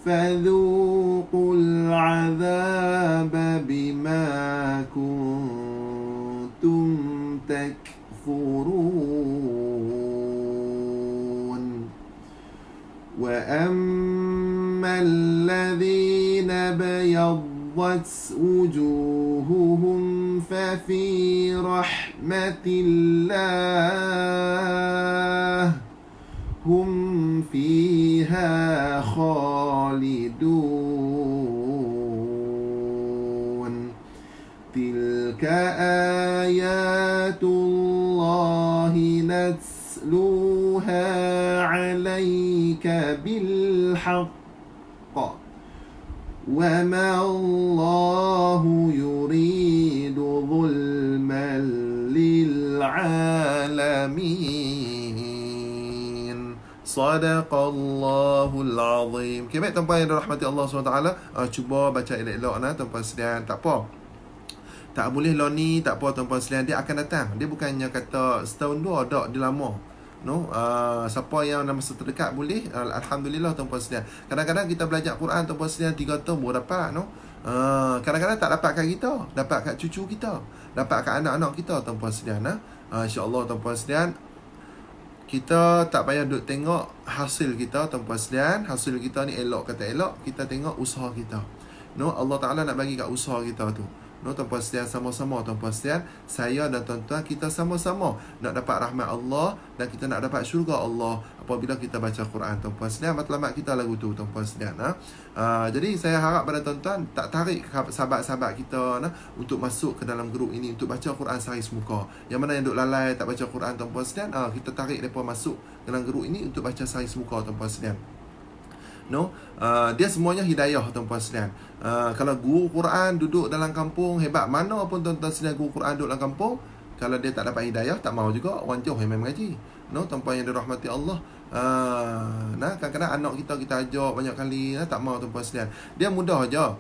فذوقوا العذاب بما كنتم تكفرون وأما الذين بيضت وجوههم ففي رحمة الله هم فيها خالدون تلك آيات الله نتلوها عليك بالحق وما الله يريد ظلما للعالمين. Sadaqallahul azim. Okay, baik tuan-puan yang dirahmati Allah SWT, cuba baca elok-elok tuan-puan sekalian. Tak apa, tak boleh lah ni, tak apa tuan-puan sekalian, dia akan datang. Dia bukannya kata setahun dua, tak, dia lama. No, siapa yang dalam masa terdekat boleh, alhamdulillah tuan-puan sekalian. Kadang-kadang kita belajar Quran tuan-puan sekalian 3 tahun baru dapat, no. Kadang-kadang tak dapat kat kita, dapat kat cucu kita, dapat kat anak-anak kita tuan-puan sekalian. Insya-Allah tuan-puan sekalian, kita tak payah duduk tengok hasil kita tuan-puan sekalian. Hasil kita ni elok kata elok, kita tengok usaha kita. No, Allah Ta'ala nak bagi kat usaha kita tu. No, tuan-puan sekalian, sama-sama tuan-puan sekalian, saya dan tuan-tuan, kita sama-sama nak dapat rahmat Allah dan kita nak dapat syurga Allah apabila kita baca Quran tuan-puan sekalian. Matlamat kita lagu tu tuan-puan sekalian. Jadi saya harap pada tuan-tuan tak tarik sahabat-sahabat kita untuk masuk ke dalam grup ini untuk baca Quran sehari semuka. Yang mana yang duk lalai tak baca Quran tuan-puan sekalian, kita tarik mereka masuk dalam grup ini untuk baca sehari semuka tuan-puan sekalian. Dia semuanya hidayah tuan-puan sekalian. Kalau guru Quran duduk dalam kampung, hebat mana pun tuan-tuan sekalian guru Quran duduk dalam kampung, kalau dia tak dapat hidayah, tak mau juga orang jauh yang main mengaji. Tuan-puan yang dirahmati Allah. Kadang-kadang anak kita ajak banyak kali, tak mau tuan-puan sekalian. Dia mudah aja.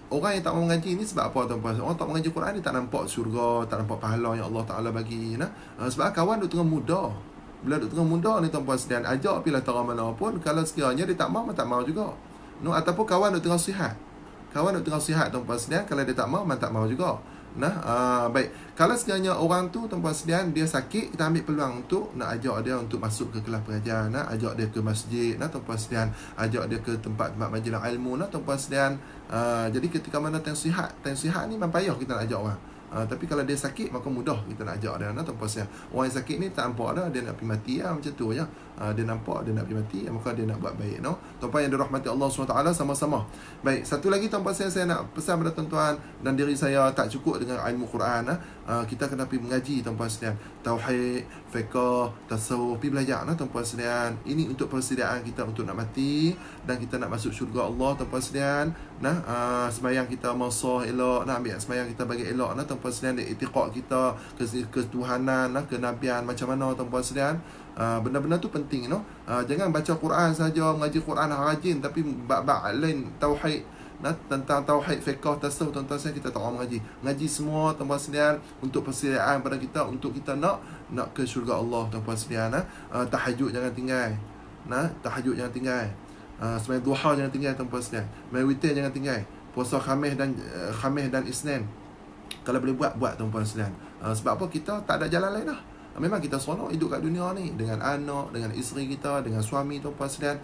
Orang yang tak mau mengaji ni sebab apa tuan-puan? Orang tak mengaji Quran ni tak nampak syurga, tak nampak pahala yang Allah Ta'ala bagi. Sebab kawan duduk tengah muda. Bila duduk tengah muda ni tuan-puan sekalian, ajak pilih tara mana pun, kalau sekiranya dia tak mau juga. Ataupun kawan duduk tengah sihat. Kawan duduk tengah sihat tuan-puan sekalian, kalau dia tak mau juga. Baik. Kalau sekiranya orang tu tuan-puan sekalian dia sakit, kita ambil peluang untuk nak ajak dia untuk masuk ke kelas pengajian, ajak dia ke masjid, tuan-puan sekalian, ajak dia ke tempat-tempat majlis ilmu, tuan-puan sekalian. Jadi ketika mana time sihat ni memang payah kita nak ajak orang. Tapi kalau dia sakit, maka mudah kita nak ajak dia, tuan-puan sekalian. Orang yang sakit ni tak nampak dah dia nak pergi mati, macam tu je. Dia nampak dia nak pergi mati, maka dia nak buat baik. Tuan-puan yang dirahmati Allah SWT, sama-sama. Baik, satu lagi tuan-puan saya nak pesan pada tuan-tuan dan diri saya, tak cukup dengan ilmu Quran. Kita kena pergi mengaji tuan-puan sekalian. Tauhid, fiqh, tasawuf, pergi belajar tuan-puan sekalian. Ini untuk persediaan kita untuk nak mati dan kita nak masuk syurga Allah tuan-puan sekalian. Sembahyang kita masa elok, ambil sembahyang kita bagi elok tuan-puan sekalian, i'tiqad kita ketuhanan, kenabian macam mana tuan-puan sekalian. Benda-benda tu penting. Jangan baca Quran saja, mengaji Quran rajin, tapi bab-bab lain tauhid, tentang tauhid, fiqh, tasawuf tuan-tuan sekalian, kita tak mau mengaji semua tuan-tuan sekalian untuk persediaan pada kita, untuk kita nak ke syurga Allah tuan-tuan sekalian. Tahajud jangan tinggal. Tahajud jangan tinggal. Sembahyang duha jangan tinggal tuan-tuan sekalian. Main witir jangan tinggal. Puasa Khamis dan Isnin, kalau boleh buat tuan-tuan sekalian. Sebab apa? Kita tak ada jalan lain dah. Memang kita seronok hidup kat dunia ni dengan anak, dengan isteri kita, dengan suami tuan-puan sekalian,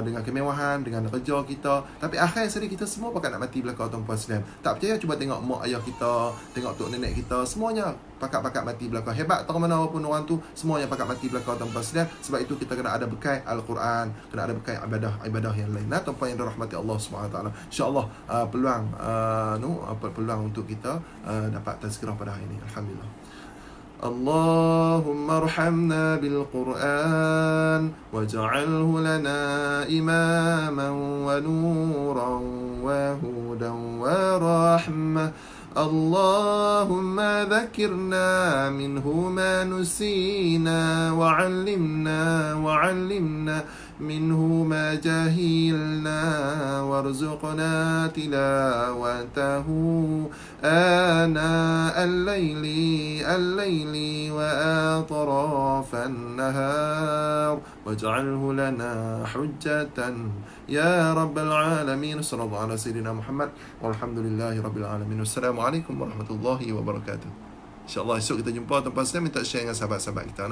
dengan kemewahan, dengan kerja kita. Tapi akhir sekali kita semua pakat nak mati belakang tuan-puan sekalian. Tak percaya, cuba tengok mak ayah kita, tengok tok nenek kita, semuanya pakat mati belakang. Hebat tak mana pun orang tu, semuanya pakat mati belakang tuan-puan sekalian. Sebab itu kita kena ada bekal Al-Quran, kena ada bekal ibadah yang lain. Tuan-puan yang dirahmati Allah SWT, insya-Allah peluang untuk kita dapat tazkirah pada hari ini. Alhamdulillah. اللهم ارحمنا بالقرآن واجعله لنا إماما ونورا وهدى ورحمة. اللهم ذكرنا منه ما نسينا وعلمنا منه ما جهلنا وارزقنا تلاوته آناء الليل وأطراف النهار واجعله لنا حجة يا رب العالمين. صلى الله على سيدنا محمد والحمد لله رب العالمين. والسلام عليكم warahmatullahi wabarakatuh. InsyaAllah esok kita jumpa tuan-tuan sekalian, minta share dengan sahabat-sahabat kita